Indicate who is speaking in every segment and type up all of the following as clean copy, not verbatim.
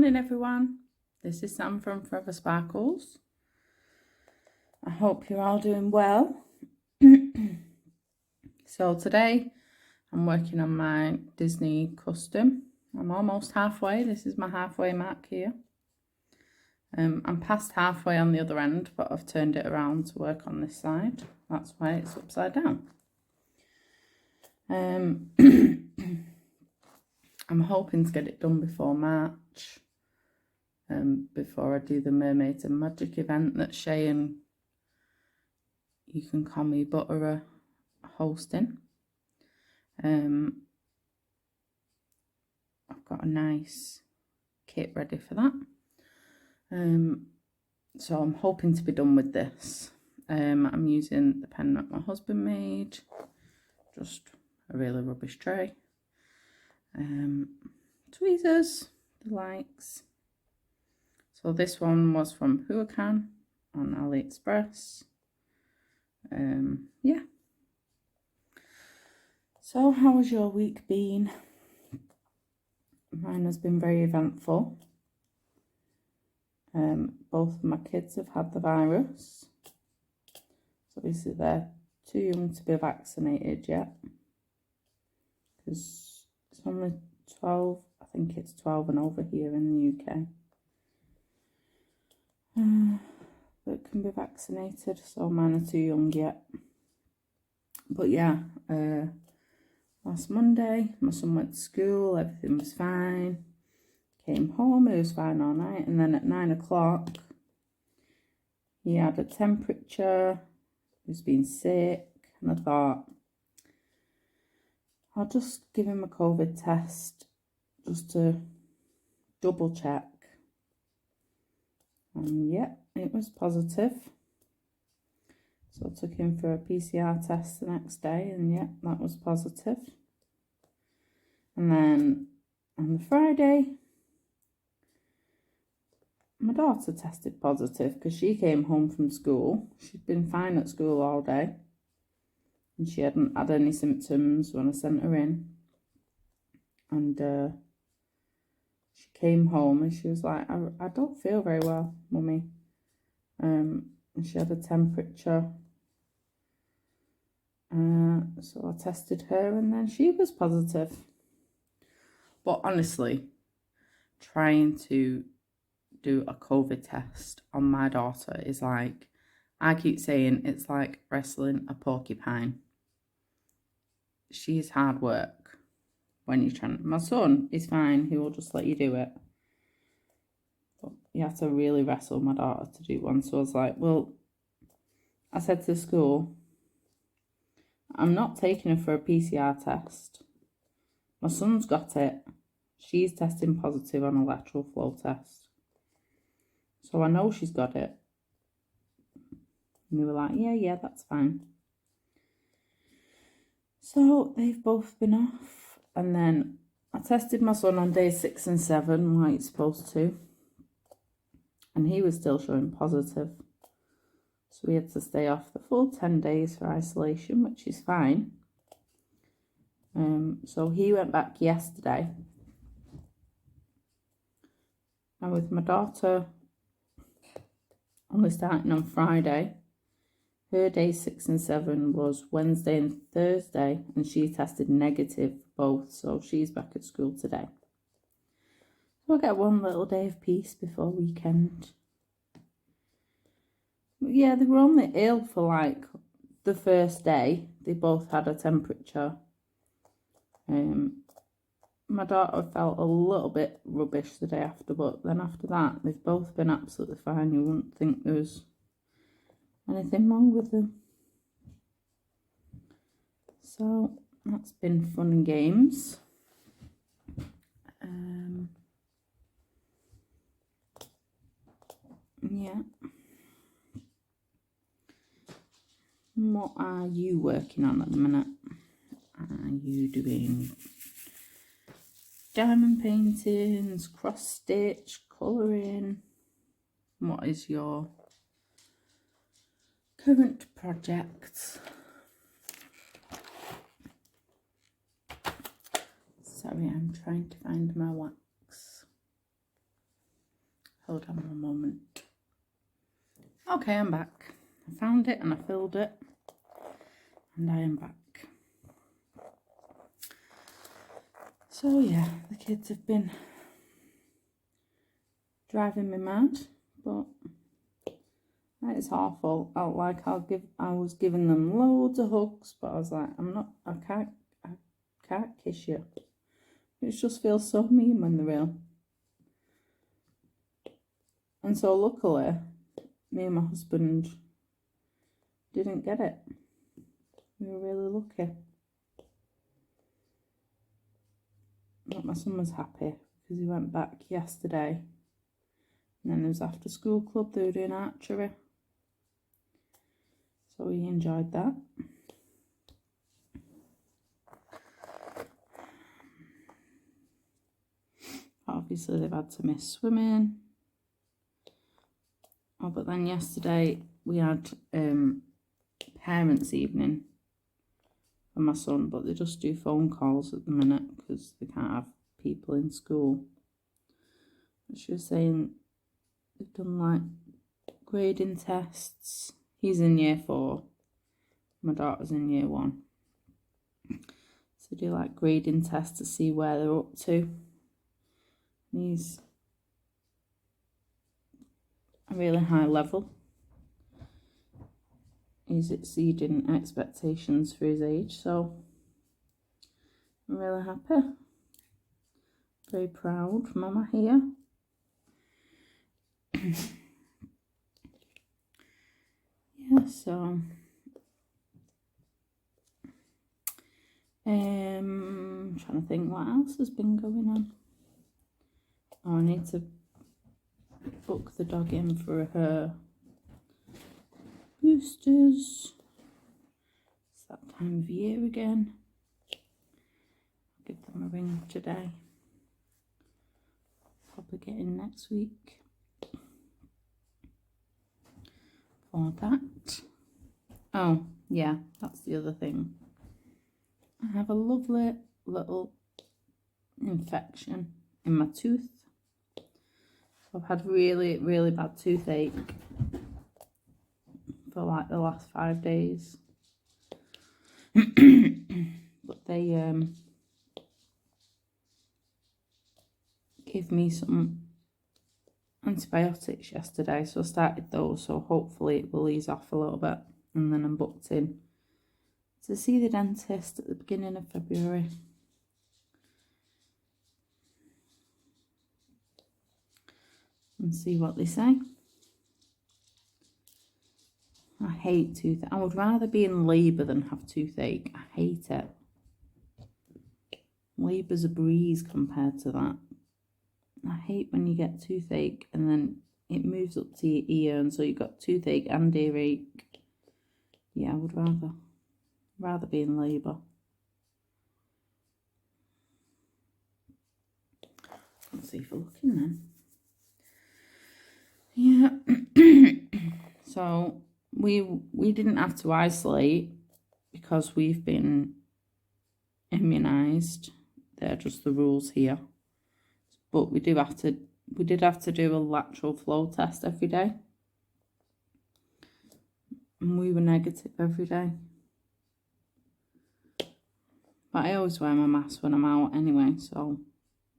Speaker 1: morning everyone, this is Sam from Forever Sparkles. I hope you're all doing well. So today I'm working on my Disney custom. I'm almost halfway, this is my halfway mark here. I'm past halfway on the other end, but I've turned it around to work on this side. That's why it's upside down. I'm hoping to get it done before March, before I do the Mermaids and Magic event that Shay and You Can Call Me Butter are hosting. I've got a nice kit ready for that. So I'm hoping to be done with this. I'm using the pen that my husband made, just a really rubbish tray. Tweezers, the likes. So this one was from Huracan on AliExpress. Yeah. So how has your week been? Mine has been very eventful. Both of my kids have had the virus. So obviously they're too young to be vaccinated yet, because it's only 12, I think it's 12 and over here in the UK. That can be vaccinated, so mine are too young yet. But yeah, last Monday my son went to school, everything was fine. Came home, it was fine all night, and then at 9 o'clock he had a temperature, he was being sick, and I thought I'll just give him a COVID test just to double check. And yeah, it was positive. So I took him for a PCR test the next day, and yeah, that was positive. And then on the Friday, my daughter tested positive because she came home from school. She'd been fine at school all day, and she hadn't had any symptoms when I sent her in. And she came home and she was like, I don't feel very well, Mummy. And she had a temperature. So I tested her and then she was positive. But honestly, trying to do a COVID test on my daughter is like, I keep saying it's like wrestling a porcupine. She's hard work when you're trying. My son is fine, he will just let you do it. But you have to really wrestle my daughter to do one. So I was like, well, I said to school, I'm not taking her for a PCR test. My son's got it. She's testing positive on a lateral flow test. So I know she's got it. And they were like, yeah, that's fine. So they've both been off. And then I tested my son on day 6 and 7, like it's supposed to. And he was still showing positive. So we had to stay off the full 10 days for isolation, which is fine. So he went back yesterday. And with my daughter only starting on Friday, her day 6 and 7 was Wednesday and Thursday, and she tested negative both, so she's back at school today. So I'll get one little day of peace before weekend. But yeah, they were only ill for like the first day. They both had a temperature. My daughter felt a little bit rubbish the day after, but then after that, they've both been absolutely fine. You wouldn't think there was anything wrong with them. So that's been fun and games. Yeah. What are you working on at the minute? Are you doing diamond paintings, cross stitch, colouring? What is your current project? Sorry, I'm trying to find my wax. Hold on one moment. Okay, I'm back. I found it and I filled it. And I am back. So yeah, the kids have been driving me mad, but that is awful. I was giving them loads of hugs, but I was like, I can't kiss you. It just feels so mean when they're ill. And so luckily, me and my husband didn't get it. We were really lucky. But my son was happy because he went back yesterday. And then there was after school club, they were doing archery. So he enjoyed that. Obviously they've had to miss swimming. Oh, but then yesterday we had parents' evening for my son, but they just do phone calls at the minute because they can't have people in school. But she was saying they've done like grading tests. He's in year 4. My daughter's in year 1. So do like grading tests to see where they're up to. And he's a really high level. He's exceeding expectations for his age, so I'm really happy. Very proud, Mama here. Yeah, so I'm trying to think what else has been going on. Oh, I need to book the dog in for her boosters. It's that time of year again. I'll give them a ring today. Probably get in next week for that. Oh, yeah, that's the other thing. I have a lovely little infection in my tooth. I've had really, really bad toothache for like the last 5 days. But they gave me some antibiotics yesterday, so I started those, so hopefully it will ease off a little bit. And then I'm booked in to see the dentist at the beginning of February. And see what they say. I hate toothache. I would rather be in labour than have toothache. I hate it. Labour's a breeze compared to that. I hate when you get toothache and then it moves up to your ear, and so you've got toothache and earache. Yeah, I would rather be in labour. Let's see if we're looking then. Yeah. So we didn't have to isolate because we've been immunised. They're just the rules here. But we did have to do a lateral flow test every day. And we were negative every day. But I always wear my mask when I'm out anyway, so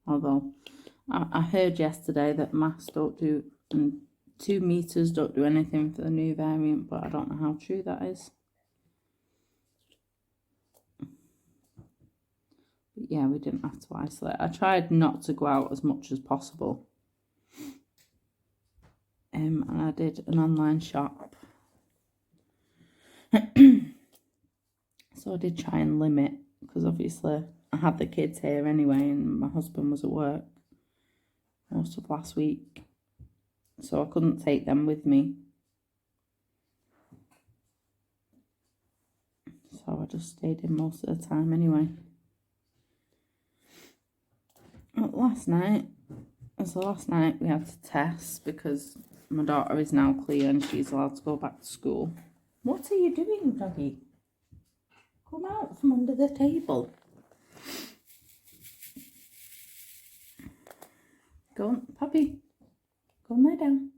Speaker 1: although I heard yesterday that masks don't do, and 2 meters don't do anything for the new variant, but I don't know how true that is. But yeah, we didn't have to isolate. I tried not to go out as much as possible. And I did an online shop. So I did try and limit, because obviously I had the kids here anyway and my husband was at work most of last week. So I couldn't take them with me. So I just stayed in most of the time anyway. But last night we had to test because my daughter is now clear and she's allowed to go back to school. What are you doing, doggy? Come out from under the table. Go on, puppy. Go and lie down.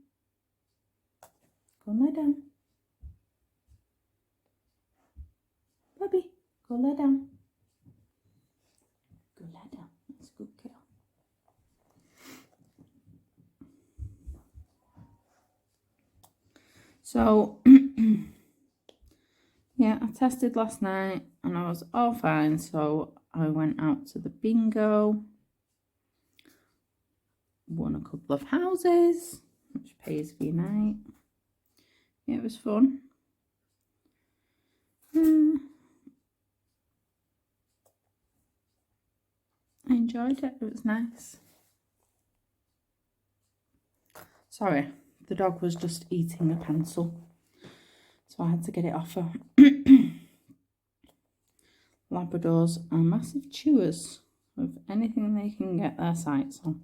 Speaker 1: Go and lie down. Bobby, go lie down. Go lie down. That's a good girl. So, yeah, I tested last night and I was all fine. So I went out to the bingo, won a couple of houses, which pays for your night. Yeah, it was fun. I enjoyed it. It was nice. Sorry, the dog was just eating a pencil, so I had to get it off her. Labradors are massive chewers of anything they can get their sights on,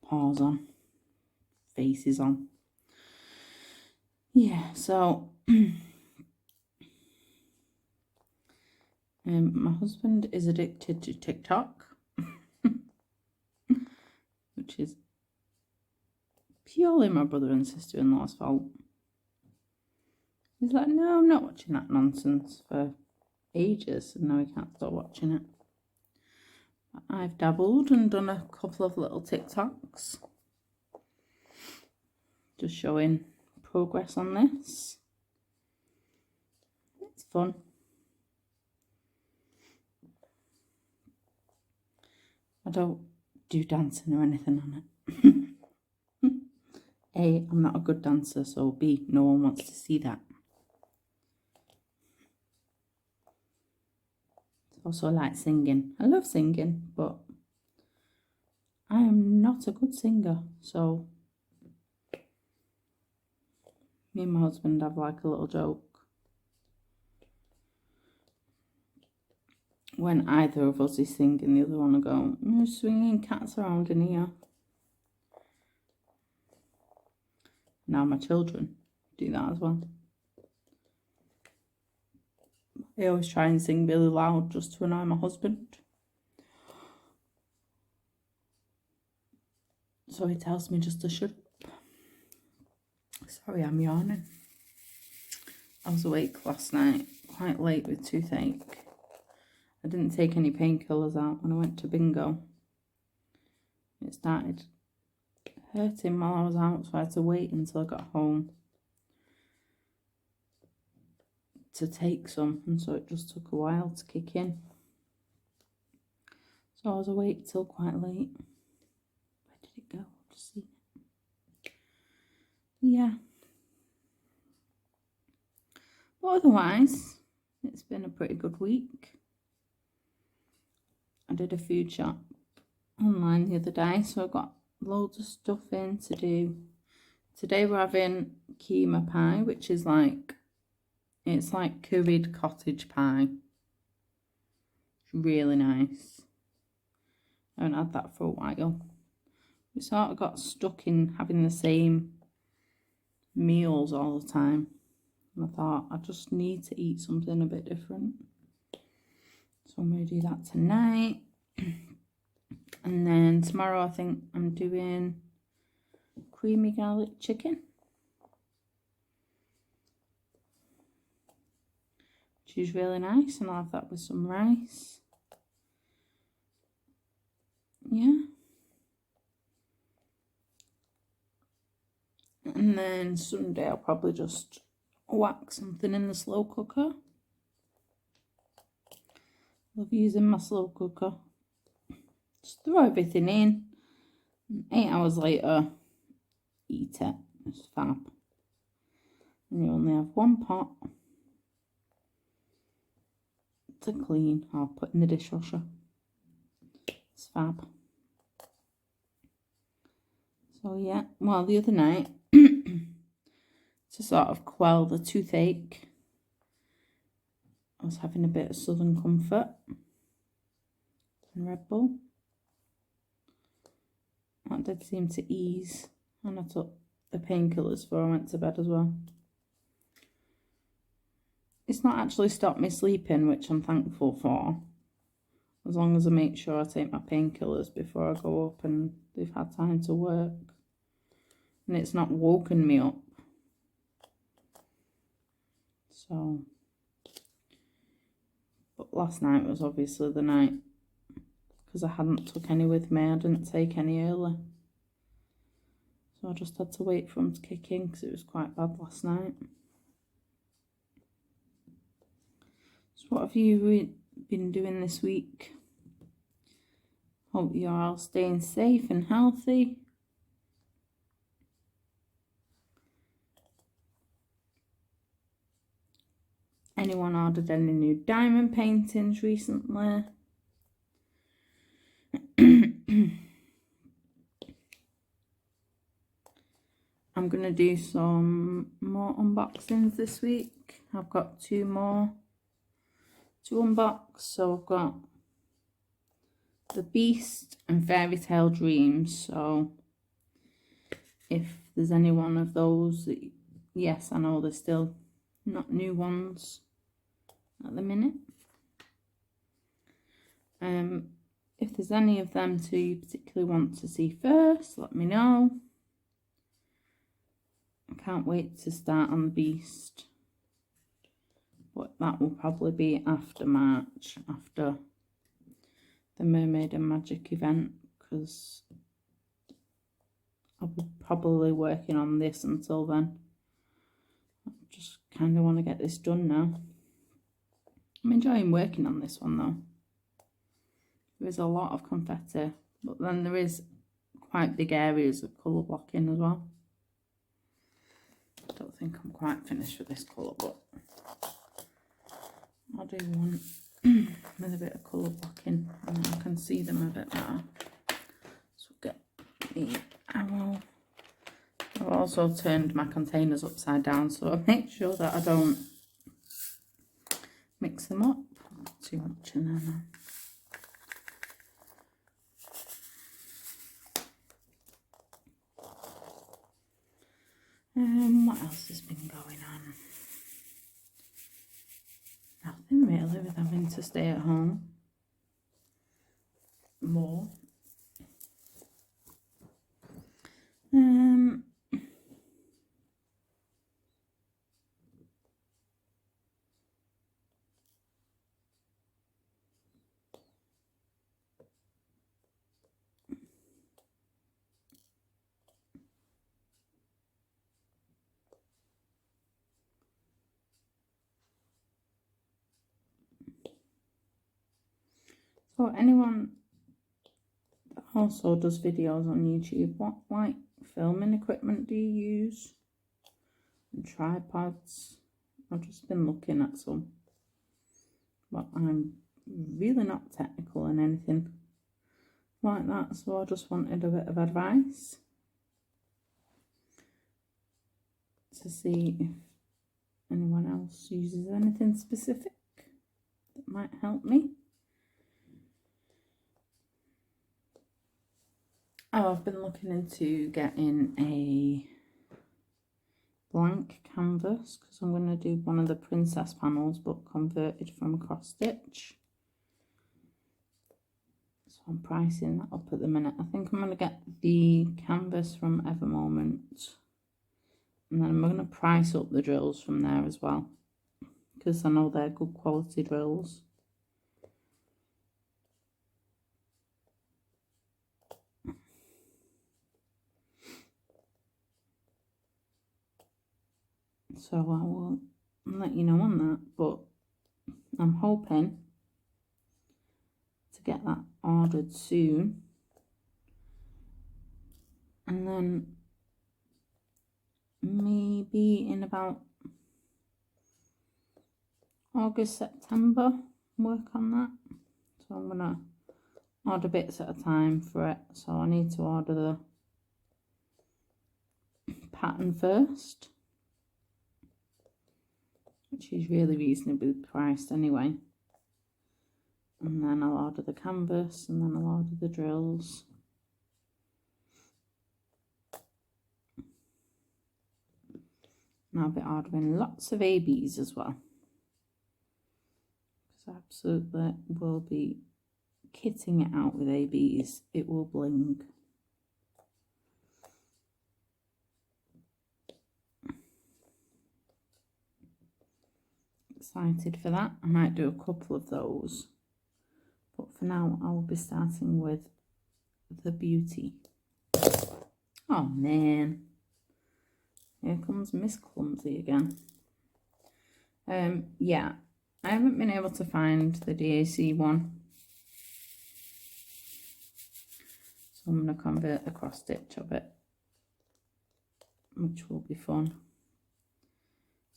Speaker 1: paws on, faces on. Yeah, so my husband is addicted to TikTok, which is purely my brother and sister-in-law's fault. He's like, no, I'm not watching that nonsense for ages, and now he can't stop watching it. I've dabbled and done a couple of little TikToks, just showing progress on this. It's fun. I don't do dancing or anything on it. A, I'm not a good dancer, so B, no one wants to see that. Also, I like singing. I love singing, but I am not a good singer, so me and my husband have like a little joke. When either of us is singing, the other one will go, "You're swinging cats around in here." Now my children do that as well. They always try and sing really loud just to annoy my husband. So he tells me just to shut up. Sorry, I'm yawning. I was awake last night, quite late with toothache. I didn't take any painkillers out when I went to bingo. It started hurting while I was out, so I had to wait until I got home to take some, and so it just took a while to kick in. So I was awake till quite late. Where did it go? I've just seen it. Yeah. But otherwise, it's been a pretty good week. I did a food shop online the other day, so I got loads of stuff in to do. Today we're having keema pie, which is like, it's like curried cottage pie. It's really nice. I haven't had that for a while. We sort of got stuck in having the same meals all the time. And I thought, I just need to eat something a bit different. So I'm going to do that tonight. And then tomorrow I think I'm doing creamy garlic chicken, which is really nice, and I'll have that with some rice. Yeah. And then Sunday I'll probably just whack something in the slow cooker. Love using my slow cooker. Just throw everything in. 8 hours later, eat it. It's fab. And you only have one pot to clean or put in the dishwasher. It's fab. So yeah, well, the other night, to sort of quell the toothache, I was having a bit of Southern Comfort and Red Bull. That did seem to ease, and I took the painkillers before I went to bed as well. It's not actually stopped me sleeping, which I'm thankful for, as long as I make sure I take my painkillers before I go up and they've had time to work. and it's not woken me up. So, but last night was obviously the night, because I hadn't took any with me. I didn't take any early. So I just had to wait for them to kick in because it was quite bad last night. So what have you been doing this week? Hope you're all staying safe and healthy. Anyone ordered any new diamond paintings recently? I'm going to do some more unboxings this week. I've got 2 more to unbox. So I've got The Beast and Fairy Tale Dreams. So if there's any one of those, yes, I know they're still not new ones at the minute. If there's any of them two you particularly want to see first, let me know. I can't wait to start on The Beast, but that will probably be after March, after the Mermaid and Magic event, because I'll be probably working on this until then. I just kind of want to get this done now. I'm enjoying working on this one though. There is a lot of confetti, but then there is quite big areas of colour blocking as well. I don't think I'm quite finished with this colour, but I'll do one with a bit of colour blocking and then I can see them a bit better. So get the arrow. I've also turned my containers upside down so I make sure that I don't mix them up. Not too much in there now. What else has been going on? Nothing really, with having to stay at home more. So anyone that also does videos on YouTube, what like filming equipment do you use? And tripods? I've just been looking at some, but I'm really not technical in anything like that, so I just wanted a bit of advice to see if anyone else uses anything specific that might help me. Oh, I've been looking into getting a blank canvas because I'm going to do one of the princess panels but converted from a cross stitch. So I'm pricing that up at the minute. I think I'm going to get the canvas from Evermoment, and then I'm going to price up the drills from there as well because I know they're good quality drills. So I will let you know on that, but I'm hoping to get that ordered soon, and then maybe in about August, September, work on that. So I'm gonna order bits at a time for it. So I need to order the pattern first, which is really reasonably priced anyway. And then I'll order the canvas, and then I'll order the drills. And I'll be ordering lots of ABs as well, because I absolutely will be kitting it out with ABs. It will bling. excited for that. I might do a couple of those, but for now I will be starting with the beauty. Oh man, here comes Miss Clumsy again. Yeah, I haven't been able to find the DAC one, so I'm going to convert the cross stitch of it, which will be fun.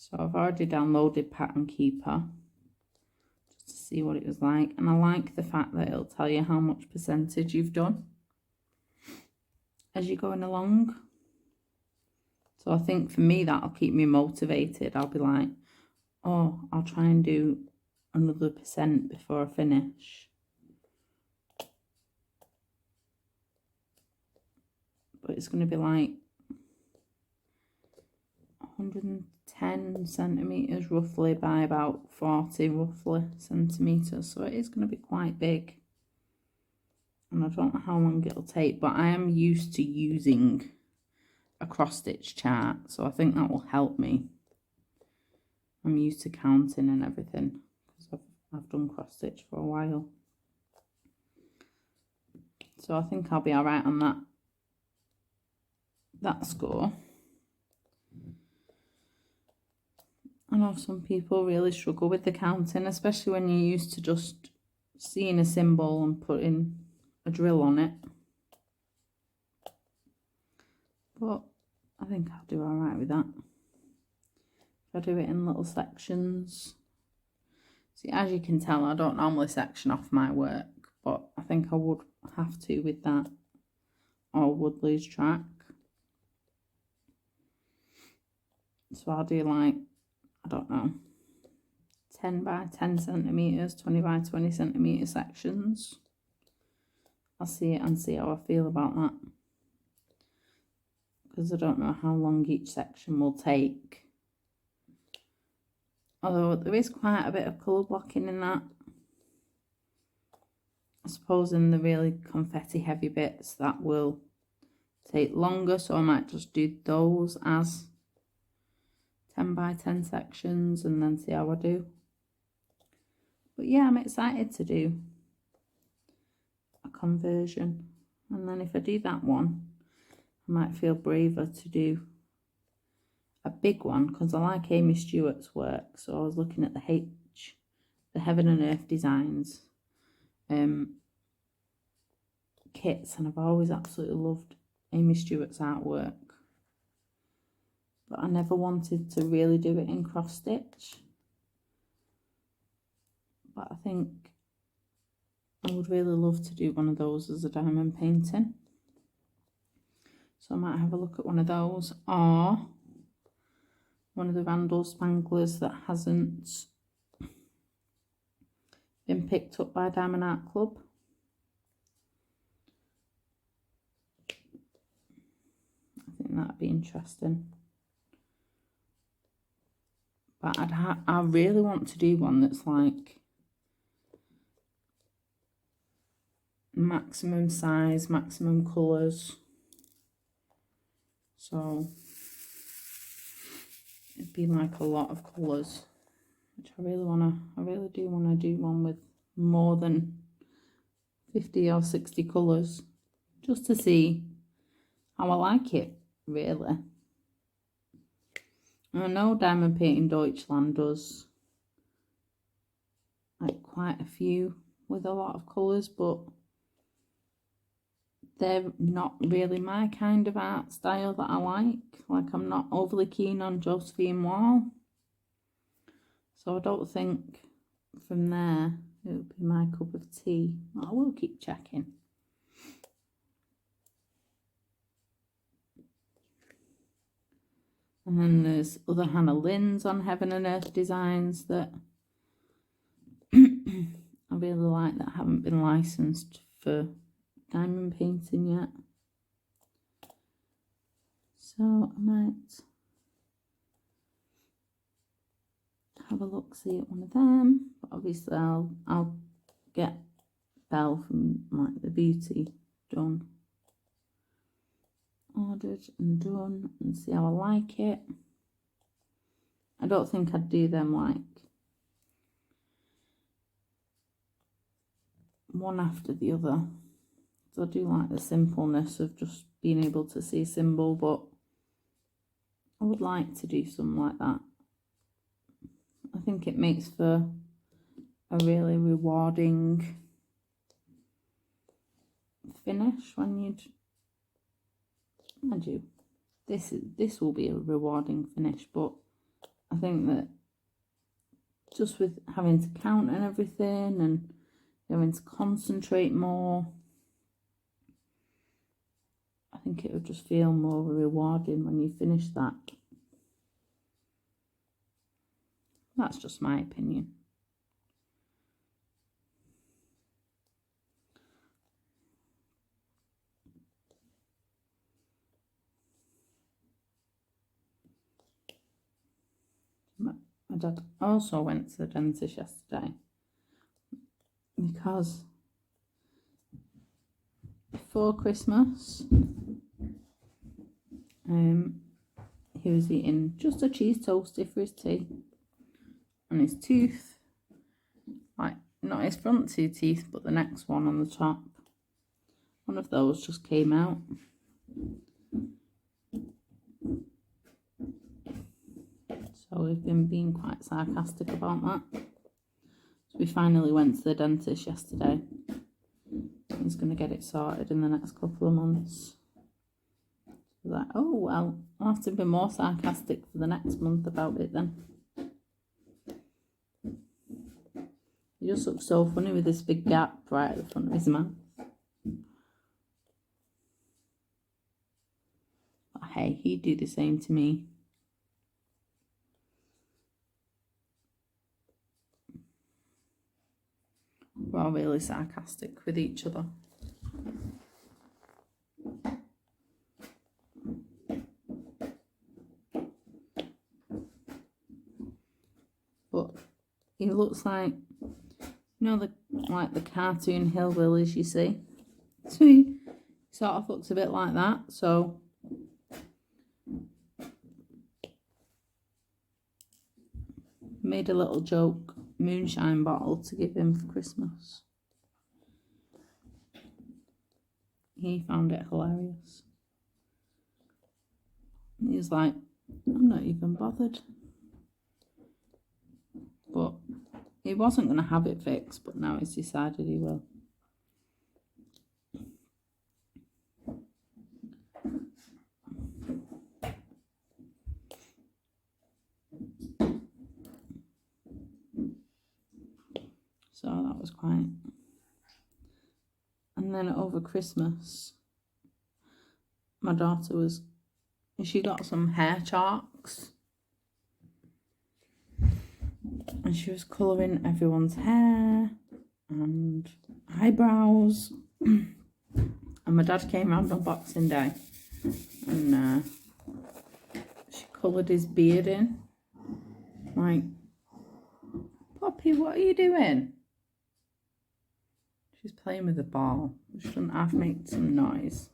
Speaker 1: So I've already downloaded Pattern Keeper just to see what it was like, and I like the fact that it'll tell you how much percentage you've done as you're going along. So I think for me that'll keep me motivated. I'll be like, oh, I'll try and do another % before I finish. But it's going to be like 110 centimetres roughly by about 40 roughly centimetres. So it is going to be quite big. And I don't know how long it'll take, but I am used to using a cross stitch chart, so I think that will help me. I'm used to counting and everything because I've done cross stitch for a while, so I think I'll be all right on that score. I know some people really struggle with the counting, especially when you're used to just seeing a symbol and putting a drill on it. But I think I'll do all right with that. If I do it in little sections. See, as you can tell, I don't normally section off my work, but I think I would have to with that, or would lose track. So I'll do like, I don't know, 10 by 10 centimetres, 20 by 20 centimetre sections. I'll see it and see how I feel about that, because I don't know how long each section will take. Although there is quite a bit of colour blocking in that. I suppose in the really confetti heavy bits that will take longer, so I might just do those as 10 by 10 sections and then see how I do. But yeah, I'm excited to do a conversion, and then if I do that one, I might feel braver to do a big one, because I like Amy Stewart's work. So I was looking at the Heaven and Earth Designs kits, and I've always absolutely loved Amy Stewart's artwork, but I never wanted to really do it in cross stitch. But I think I would really love to do one of those as a diamond painting, so I might have a look at one of those, or one of the Randall Spanglers that hasn't been picked up by Diamond Art Club. I think that'd be interesting. But I really want to do one that's like maximum size, maximum colours. So it'd be like a lot of colours, which I really do want to do one with more than 50 or 60 colours, just to see how I like it, really. I know Diamond Painting Deutschland does like quite a few with a lot of colours, but they're not really my kind of art style that I like. Like, I'm not overly keen on Josephine Wall, so I don't think from there it would be my cup of tea. I will keep checking. And then there's other Hannah Lynn's on Heaven and Earth Designs that I really like, that haven't been licensed for diamond painting yet. So I might have a look, see at one of them. But obviously I'll get Belle from like the Beauty done, ordered and done, and see how I like it. I don't think I'd do them like one after the other. So I do like the simpleness of just being able to see a symbol, but I would like to do something like that. I think it makes for a really rewarding finish when you'd, mind you, this will be a rewarding finish, but I think that just with having to count and everything and having to concentrate more, I think it would just feel more rewarding when you finish that. That's just my opinion. My dad also went to the dentist yesterday because before Christmas he was eating just a cheese toastie for his tea, and his tooth, like not his front two teeth but the next one on the top, one of those just came out. So we've been being quite sarcastic about that. So we finally went to the dentist yesterday. He's going to get it sorted in the next couple of months. So like, oh well, I'll have to be more sarcastic for the next month about it then. He just looks so funny with this big gap right at the front of his mouth. But hey, he'd do the same to me. We're all really sarcastic with each other. But he looks like, the cartoon hillbillies you see. So he sort of looks a bit like that. So made a little joke moonshine bottle to give him for Christmas. He found it hilarious. He was like, I'm not even bothered. But he wasn't going to have it fixed, but now he's decided he will. So that was quite. And then over Christmas, my daughter she got some hair chalks. And she was colouring everyone's hair and eyebrows. And my dad came round on Boxing Day and she coloured his beard in. Like, Poppy, what are you doing? She's playing with a ball. She doesn't have to make some noise.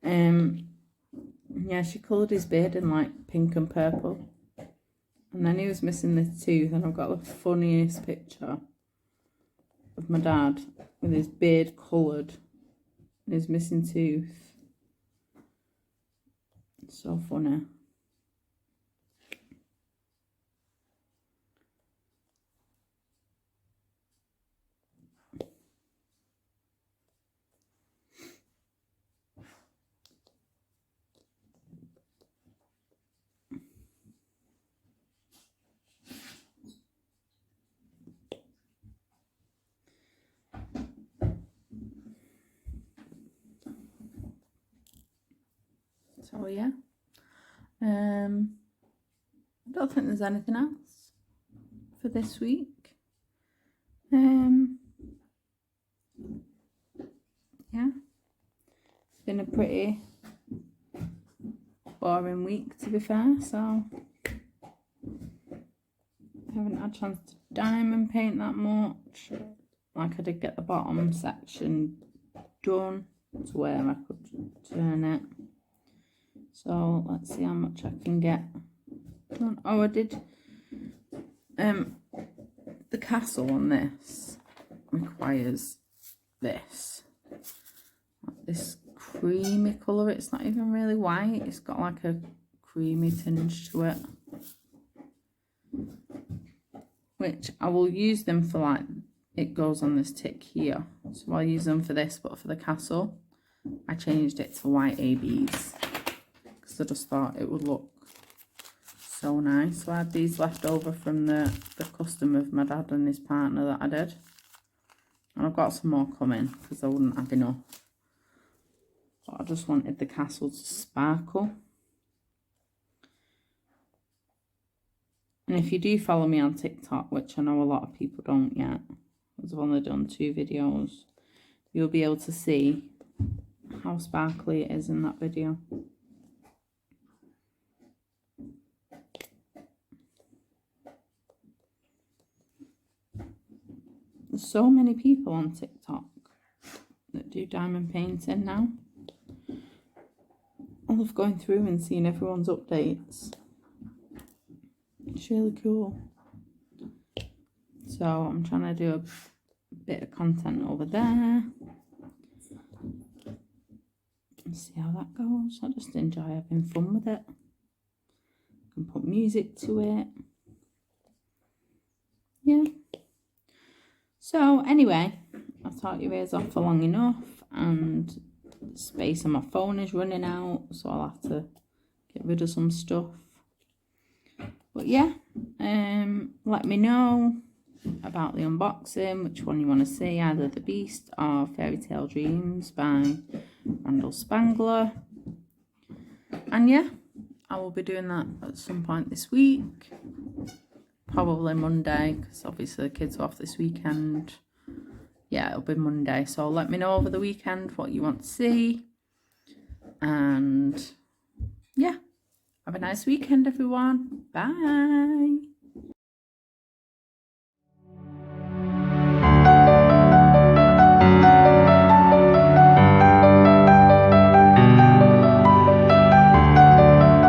Speaker 1: Yeah, she coloured his beard in like pink and purple. And then he was missing this tooth, and I've got the funniest picture of my dad with his beard coloured and his missing tooth. It's so funny. So yeah, I don't think there's anything else for this week. Yeah, it's been a pretty boring week, to be fair, so I haven't had a chance to diamond paint that much. Like, I did get the bottom section done to where I could turn it. So let's see how much I can get done. I did the castle on this. requires this creamy colour. It's not even really white, it's got like a creamy tinge to it, which I will use them for, like, it goes on this tick here, so I'll use them for this, but for the castle I changed it to white ABs because I just thought it would look so nice. So I had these left over from the custom of my dad and his partner that I did, and I've got some more coming because I wouldn't have enough, but I just wanted the castle to sparkle. And if you do follow me on TikTok, which I know a lot of people don't yet, because I've only done 2 videos, you'll be able to see how sparkly it is in that video. There's so many people on TikTok that do diamond painting now. I love going through and seeing everyone's updates. It's really cool. So I'm trying to do a bit of content over there. And see how that goes. I just enjoy having fun with it. I can put music to it. Yeah. So anyway, I've talked your ears off for long enough, and the space on my phone is running out, so I'll have to get rid of some stuff. But yeah, let me know about the unboxing, which one you want to see, either The Beast or Fairy Tale Dreams by Randall Spangler. And yeah, I will be doing that at some point this week, probably Monday, because obviously the kids are off this weekend. Yeah, it'll be Monday, so let me know over the weekend what you want to see. And yeah, have a nice weekend, everyone. Bye.